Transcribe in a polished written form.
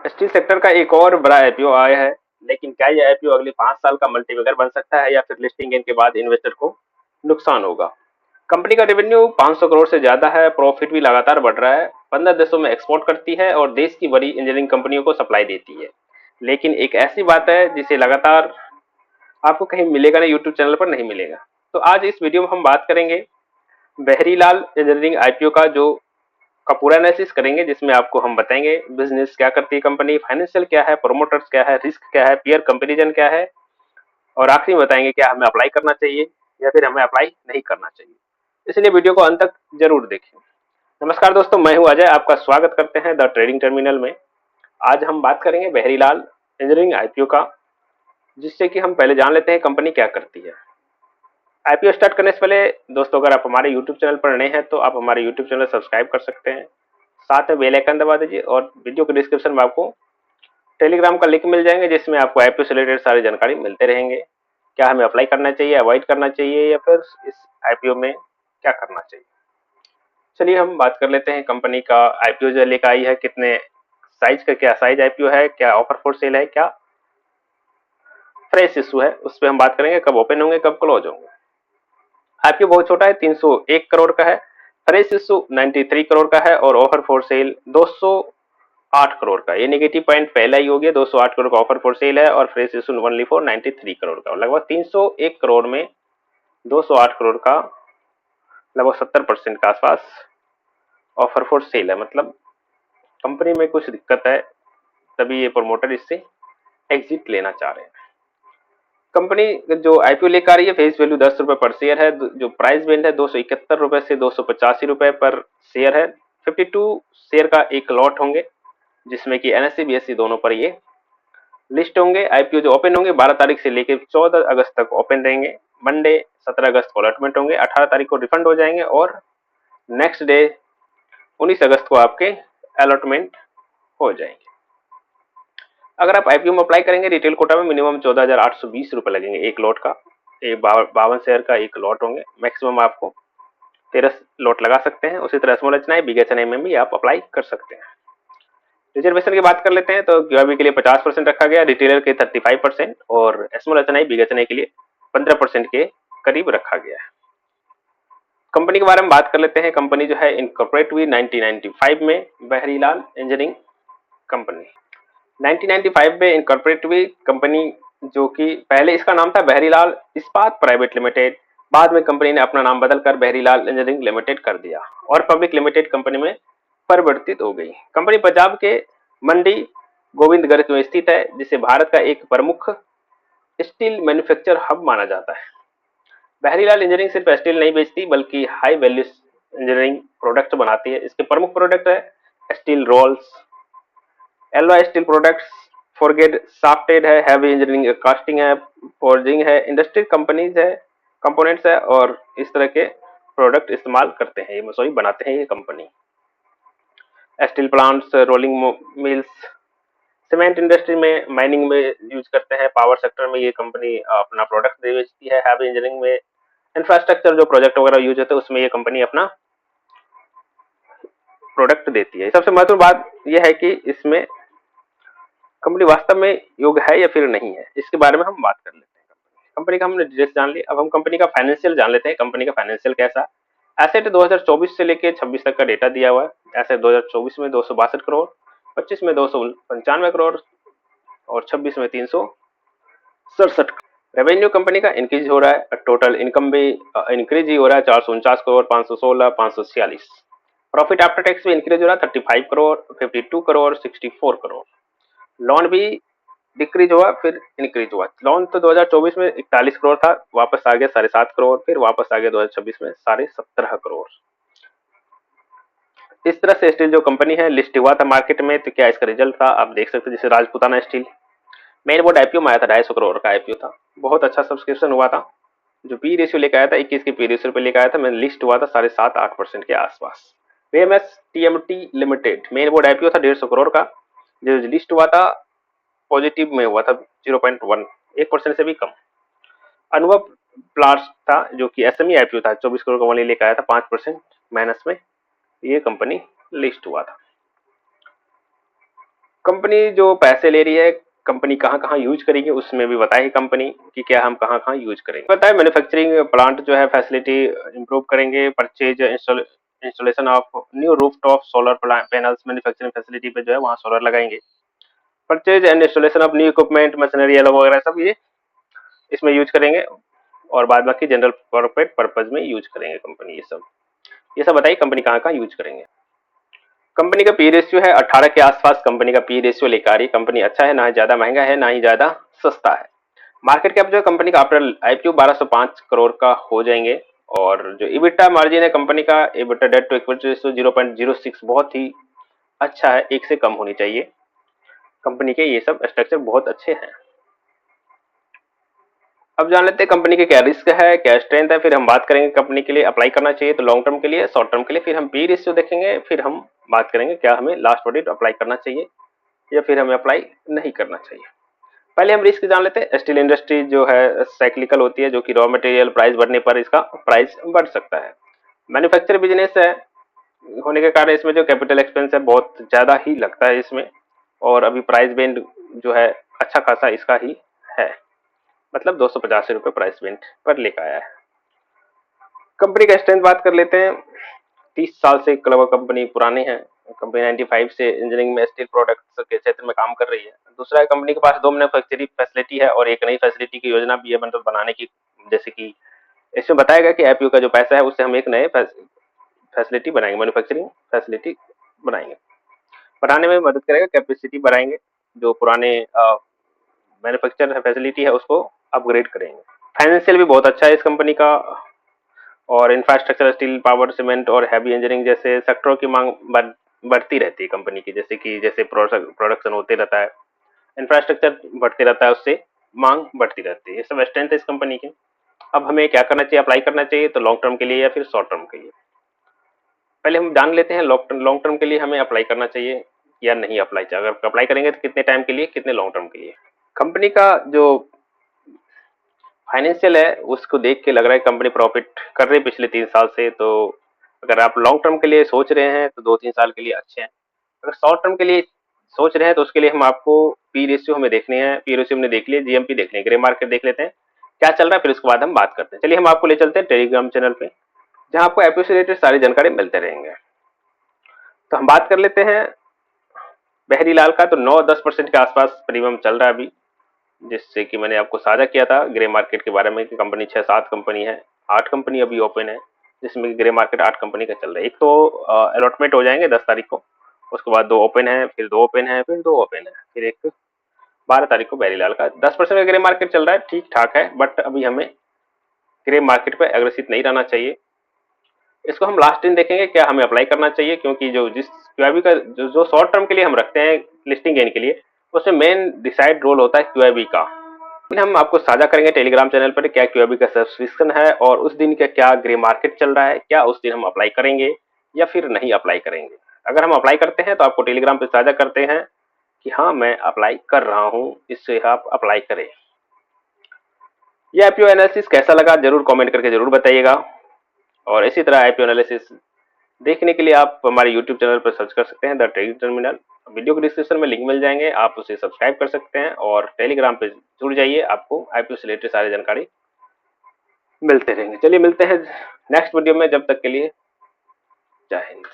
Steel sector का एक और बड़ा आईपीओ आया है, लेकिन क्या यह आईपीओ अगले 5 साल का मल्टीबैगर बन सकता है या फिर लिस्टिंग गेन के बाद इन्वेस्टर को नुकसान होगा। कंपनी का रेवेन्यू 500 करोड़ से ज्यादा है, प्रॉफिट भी लगातार बढ़ रहा है, 15 देशों में एक्सपोर्ट करती है और देश की बड़ी इंजीनियरिंग कंपनियों को सप्लाई देती है। लेकिन एक ऐसी बात है जिसे लगातार आपको कहीं मिलेगा नहीं, यूट्यूब चैनल पर नहीं मिलेगा। तो आज इस वीडियो में हम बात करेंगे बहरीलाल इंजीनियरिंग आईपीओ का पूरा एनालिसिस करेंगे, जिसमें आपको हम बताएंगे बिजनेस क्या करती है कंपनी, फाइनेंशियल क्या है, प्रोमोटर्स क्या है, रिस्क क्या है, पीयर कंपेरिजन क्या है, और आखिरी में बताएंगे क्या हमें अप्लाई करना चाहिए या फिर हमें अप्लाई नहीं करना चाहिए। इसलिए वीडियो को अंत तक जरूर देखें। नमस्कार दोस्तों, मैं हूं अजय, आपका स्वागत करते हैं द ट्रेडिंग टर्मिनल में। आज हम बात करेंगे बहरीलाल इंजीनियरिंग आईपीओ का, जिससे कि हम पहले जान लेते हैं कंपनी क्या करती है। आईपीओ स्टार्ट करने से पहले दोस्तों, अगर आप हमारे यूट्यूब चैनल पर नए हैं तो आप हमारे यूट्यूब चैनल सब्सक्राइब कर सकते हैं, साथ में बेल आइकन दबा दीजिए और वीडियो के डिस्क्रिप्शन में आपको टेलीग्राम का लिंक मिल जाएंगे, जिसमें आपको आईपीओ से रिलेटेड सारी जानकारी मिलते रहेंगे। क्या हमें अप्लाई करना चाहिए, अवॉइड करना चाहिए, या फिर इस आईपीओ में क्या करना चाहिए। चलिए हम बात कर लेते हैं कंपनी का। आईपीओ जो लेकर आई है, कितने साइज का, क्या साइज आईपीओ है, क्या ऑफर फॉर सेल है, क्या फ्रेश इशू है, उस पर हम बात करेंगे। कब ओपन होंगे, कब क्लोज होंगे। आईपीओ बहुत छोटा है, 301 करोड़ का है। फ्रेश इशू 93 करोड़ का है और ऑफर फॉर सेल 208 करोड़ का। ये नेगेटिव पॉइंट पहला ही हो गया। 208 करोड़ का ऑफर फॉर सेल है और fresh issue only for 93 crore का। लगभग 301 करोड़ में 208 करोड़ का लगभग 70% के आसपास ऑफर फॉर सेल है। मतलब कंपनी में कुछ दिक्कत है, तभी ये प्रमोटर इससे एग्जिट लेना चाह रहे हैं। कंपनी जो आईपीओ लेकर आ रही है, फेस वैल्यू 10 रुपए पर शेयर है। जो प्राइस बैंड है 271 रुपए से 285 रुपए पर शेयर है। 52 शेयर का एक लॉट होंगे, जिसमें कि एनएससी बीएससी दोनों पर ये लिस्ट होंगे। आईपीओ जो ओपन होंगे 12 तारीख से लेकर 14 अगस्त तक ओपन रहेंगे। मंडे 17 अगस्त को अलॉटमेंट होंगे, 18 तारीख को रिफंड हो जाएंगे और नेक्स्ट डे 19 अगस्त को आपके अलॉटमेंट हो जाएंगे। अगर आप आईपीओ में अप्लाई करेंगे रिटेल कोटा में, मिनिमम 14,820 रुपए लगेंगे एक लॉट का। 52 शेयर का एक लॉट होंगे। मैक्सिमम आपको 13 लॉट लगा सकते हैं। उसी तरह स्मॉल एचएनआई, बिग एचएनआई में भी आप अप्लाई कर सकते हैं। रिजर्वेशन की बात कर लेते हैं तो क्यूआईबी के लिए 50% रखा गया, रिटेलर के 35% और स्मॉल एचएनआई, बिग एचएनआई के लिए 15% के करीब रखा गया है। कंपनी के बारे में बात कर लेते हैं। कंपनी जो है इनकॉर्पोरेट हुई 1995 में, बहरीलाल इंजीनियरिंग कंपनी 1995 में इनकॉर्पोरेट हुई कंपनी, जो कि पहले इसका नाम था बहरीलाल इस्पात प्राइवेट लिमिटेड। बाद में कंपनी ने अपना नाम बदलकर बहरीलाल इंजीनियरिंग लिमिटेड कर दिया और पब्लिक लिमिटेड कंपनी में परिवर्तित हो गई। कंपनी पंजाब के मंडी गोविंदगढ़ में स्थित है, जिसे भारत का एक प्रमुख स्टील मैन्युफैक्चर हब माना जाता है। बहरीलाल इंजीनियरिंग सिर्फ स्टील नहीं बेचती, बल्कि हाई वैल्यू इंजीनियरिंग प्रोडक्ट बनाती है। इसके प्रमुख प्रोडक्ट है steel rolls, alloy steel products, forged shafts है, हैवी इंजीनियरिंग कास्टिंग है, फोर्जिंग है, इंडस्ट्रियल कंपनीज है, कंपोनेंट्स है, और इस तरह के प्रोडक्ट इस्तेमाल करते हैं, ये मसोई बनाते हैं ये company. Steel plants, rolling mills, cement industry में, माइनिंग में यूज करते हैं। पावर सेक्टर में ये कंपनी अपना प्रोडक्ट बेचती है। हैवी इंजीनियरिंग में इंफ्रास्ट्रक्चर जो प्रोजेक्ट वगैरह यूज होते हैं, उसमें ये कंपनी अपना प्रोडक्ट देती है। सबसे महत्वपूर्ण बात यह है कि इसमें कंपनी वास्तव में योग्य है या फिर नहीं है, इसके बारे में हम बात कर लेते हैं। कंपनी का हमने डिटेल्स जान ली, अब हम कंपनी का फाइनेंशियल जान लेते हैं। कंपनी का फाइनेंशियल कैसा। एसेट 2024 से लेकर 26 तक का डेटा दिया हुआ है। एसेट 2024 में 262 करोड़, 25 में 295 करोड़ और 26 में 367। रेवेन्यू कंपनी का इंक्रीज हो रहा है, टोटल इनकम भी इंक्रीज ही हो रहा है, 449 करोड़, 516, 546। प्रॉफिट आफ्टर टैक्स भी इंक्रीज हो रहा है, 35 करोड़, 52 करोड़, 64 करोड़। लोन भी डिक्रीज हुआ फिर इंक्रीज हुआ। लोन तो 2024 में 41 करोड़ था, वापस आ गया 7.5 करोड़, फिर वापस आ गया 2026 में 17.5 करोड़। इस तरह से स्टील जो कंपनी है लिस्ट हुआ था मार्केट में, तो क्या इसका रिजल्ट था आप देख सकते हैं। जैसे Rajputana steel main board IPO में आया था, 250 करोड़ का आईपीओ था, बहुत अच्छा सब्सक्रिप्शन हुआ था। जो पी रेशियो लेकर आया था 21 के पी रेशियो पे लेकर आया था, मैंने लिस्ट हुआ था 7.5-8% के आसपास। VMS TMT limited main board IPO था 150 करोड़ का, जो लिस्ट हुआ था पॉजिटिव में हुआ था 0.1, 1% से भी कम। अनुभव प्लांट्स था जो कि एसएमई आईपीओ था, 24 करोड़ का, वही लेकर आया था 5% माइनस में ये कंपनी लिस्ट हुआ था। कंपनी जो पैसे ले रही है, कंपनी कहाँ-कहाँ यूज़ करेगी उसमें भी बताएगी कंपनी कि क्या हम कहाँ-कहाँ यूज़ करेंगे। बताए मैन्युफैक्चरिंग प्लांट जो है फैसिलिटी इम्प्रूव करेंगे, purchase installation of new rooftop solar panels manufacturing facility पे जो है वहाँ सोलर लगाएंगे। Purchase and installation of new equipment machinery वगैरह सब ये इसमें यूज करेंगे और बाद बाकी जनरल कॉर्पोरेट पर्पज में यूज करेंगे कंपनी। ये सब बताइए कंपनी कहाँ यूज करेंगे। कंपनी का पी रेशियो है 18 के आसपास कंपनी का पी रेशियो लेकर आ रही कंपनी। अच्छा है, ना ही ज्यादा महंगा है ना ही ज्यादा सस्ता है। मार्केट कैप जो है कंपनी का आफ्टर आईपीओ 1205 करोड़ का हो जाएंगे। और जो इबिटा मार्जिन है कंपनी का, EBITDA debt to equity ratio 0.06 बहुत ही अच्छा है, एक से कम होनी चाहिए। कंपनी के ये सब स्ट्रक्चर बहुत अच्छे हैं। अब जान लेते हैं कंपनी के क्या रिस्क है, क्या स्ट्रेंथ है, फिर हम बात करेंगे कंपनी के लिए अप्लाई करना चाहिए तो लॉन्ग टर्म के लिए, शॉर्ट टर्म के लिए, फिर हम पी रेशियो देखेंगे, फिर हम बात करेंगे क्या हमें लास्ट ऑडिट अप्लाई करना चाहिए या फिर हमें अप्लाई नहीं करना चाहिए। पहले हम रिस्क जान लेते हैं। स्टील इंडस्ट्री जो है साइक्लिकल होती है, जो कि रॉ मटेरियल प्राइस बढ़ने पर इसका प्राइस बढ़ सकता है। मैन्युफैक्चर बिजनेस है होने के कारण इसमें जो कैपिटल एक्सपेंस है बहुत ज्यादा ही लगता है इसमें, और अभी प्राइस बेंड जो है अच्छा खासा इसका ही है, मतलब 250 रुपए प्राइस बेंट पर लेकर आया है। कंपनी का स्ट्रेंथ बात कर लेते हैं। 30 साल से लगभग कंपनी पुरानी है। कंपनी 95 से इंजीनियरिंग में स्टील प्रोडक्ट्स के क्षेत्र में काम कर रही है। दूसरा है कंपनी के पास 2 मैन्युफैक्चरिंग फैसिलिटी है और एक नई फैसिलिटी की योजना भी है, मतलब बनाने की। जैसे कि इसमें बताया गया कि आईपीओ का जो पैसा है उससे हम एक नए फैसिलिटी बनाएंगे, मैन्युफैक्चरिंग फैसिलिटी बनाएंगे, बनाने में मदद करेगा, कैपेसिटी बढ़ाएंगे, जो पुराने मैन्युफैक्चर फैसिलिटी है उसको अपग्रेड करेंगे। फाइनेंशियल भी बहुत अच्छा है इस कंपनी का। और इंफ्रास्ट्रक्चर, स्टील, पावर, सीमेंट और हैवी इंजीनियरिंग जैसे सेक्टरों की मांग बढ़ती रहती है कंपनी की। जैसे प्रोडक्शन होते रहता है, इंफ्रास्ट्रक्चर बढ़ते रहता है, उससे मांग बढ़ती रहती है। ये सब स्ट्रेंथ है इस कंपनी की। अब हमें क्या करना चाहिए, अप्लाई करना चाहिए तो लॉन्ग टर्म के लिए या फिर शॉर्ट टर्म के लिए। पहले हम जान लेते हैं लॉन्ग टर्म के लिए हमें अप्लाई करना चाहिए या नहीं अप्लाई चाहिए। अगर अप्लाई करेंगे तो कितने टाइम के लिए, कितने लॉन्ग टर्म के लिए। कंपनी का जो फाइनेंशियल है उसको देख के लग रहा है कंपनी प्रॉफिट कर रही है पिछले 3 साल से। तो अगर आप लॉन्ग टर्म के लिए सोच रहे हैं तो 2-3 साल के लिए अच्छे हैं। अगर शॉर्ट टर्म के लिए सोच रहे हैं तो उसके लिए हम आपको पी रेशियो हमें देखने हैं। पी रेशियो हमने देख लिया, जीएमपी देख लें, ग्रे मार्केट देख लेते हैं क्या चल रहा है, फिर उसके बाद हम बात करते हैं। चलिए हम आपको ले चलते हैं टेलीग्राम चैनल पे, जहां आपको आईपीओ से रिलेटेड सारी जानकारी मिलते रहेंगे। तो हम बात कर लेते हैं बहरीलाल का। तो 9-10% के आसपास प्रीमियम चल रहा है अभी, जिससे कि मैंने आपको साझा किया था ग्रे मार्केट के बारे में कि कंपनी 6-7 कंपनी है, 8 कंपनी अभी ओपन है, जिसमें ग्रे मार्केट 8 कंपनी का चल रहा है। एक तो अलॉटमेंट हो जाएंगे 10 तारीख को, उसके बाद 2 ओपन है, फिर 2 ओपन है, फिर 2 ओपन है, फिर एक 12 तारीख को बहरीलाल का। 10% का ग्रे मार्केट चल रहा है, ठीक ठाक है, बट अभी हमें ग्रे मार्केट पर एग्रेसिव नहीं रहना चाहिए। इसको हम लास्ट दिन देखेंगे क्या हमें अप्लाई करना चाहिए, क्योंकि जो जिस क्यूआईबी का जो शॉर्ट टर्म के लिए हम रखते हैं लिस्टिंग गेन के लिए, उसमें मेन डिसाइड रोल होता है क्यूआईबी का। हम आपको साझा करेंगे टेलीग्राम चैनल पर क्या क्यूआईबी का सब्सक्रिप्शन है और उस दिन का क्या ग्रे मार्केट चल रहा है, क्या उस दिन हम अप्लाई करेंगे या फिर नहीं अप्लाई करेंगे। अगर हम अप्लाई करते हैं तो आपको टेलीग्राम पे साझा करते हैं कि हाँ मैं अप्लाई कर रहा हूँ, इससे आप अप्लाई करें। ये आईपीओ एनालिसिस कैसा लगा जरूर कमेंट करके जरूर बताइएगा। और इसी तरह आईपीओ एनालिसिस देखने के लिए आप हमारे यूट्यूब चैनल पर सर्च कर सकते हैं द ट्रेडिंग टर्मिनल। वीडियो के डिस्क्रिप्शन में लिंक मिल जाएंगे, आप उसे सब्सक्राइब कर सकते हैं और टेलीग्राम पे जुड़ जाइए, आपको आईपीओ से रिलेटेड सारी जानकारी मिलते रहेंगे। चलिए मिलते हैं नेक्स्ट वीडियो में, जब तक के लिए जय हिंद।